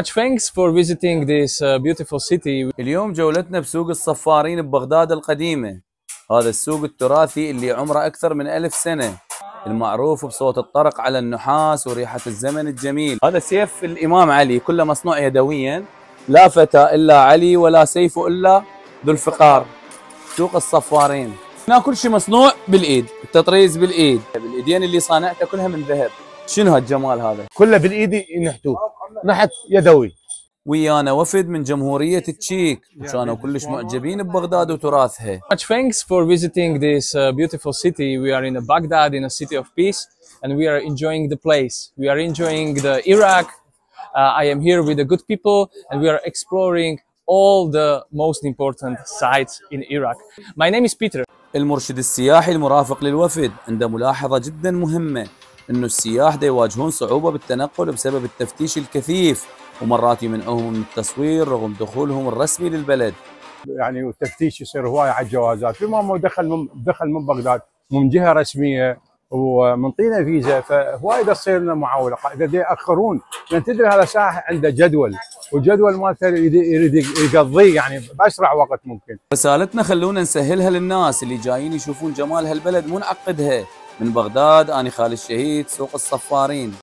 Much thanks for visiting this beautiful city. اليوم جولتنا بسوق الصفارين ببغداد القديمة. هذا السوق التراثي اللي عمره أكثر من 1000 سنة، المعروف بصوت الطرق على النحاس وريحة الزمن الجميل. هذا سيف الإمام علي كله مصنوع يدويا، لا فتى إلا علي ولا سيف إلا ذو الفقار. سوق الصفارين هنا كل شيء مصنوع بالإيد، التطريز بالإيد، بالإيدين اللي صانعتها كلها من ذهب. شنو هالجمال هذا؟ كله بالايد ينحتوه نحت يدوي. ويانا وفد من جمهورية التشيك وكانوا كلش معجبين ببغداد وتراثها. Much thanks for visiting this beautiful city. We are in Baghdad, in a city of peace, and we are enjoying the place. We are enjoying the Iraq. I am here with the good people, and we are exploring all the most important sites in Iraq. My name is Peter. المرشد السياحي المرافق للوفد عنده ملاحظة جدا مهمة، انه السياح دا يواجهون صعوبة بالتنقل بسبب التفتيش الكثيف، ومرات يمنعوهم من التصوير رغم دخولهم الرسمي للبلد. يعني والتفتيش يصير هواي على الجوازات، بما انه دخل من بغداد من جهه رسميه ومنطينا فيزا، فهواي تصير لنا معاوله، اذا ياخرون لان تدري هذا سائح عنده جدول، والجدول مالته يريد يقضيه يعني باسرع وقت ممكن. رسالتنا خلونا نسهلها للناس اللي جايين يشوفون جمال هالبلد، مو نعقدها. من بغداد أنا خالد الشهيد، سوق الصفارين.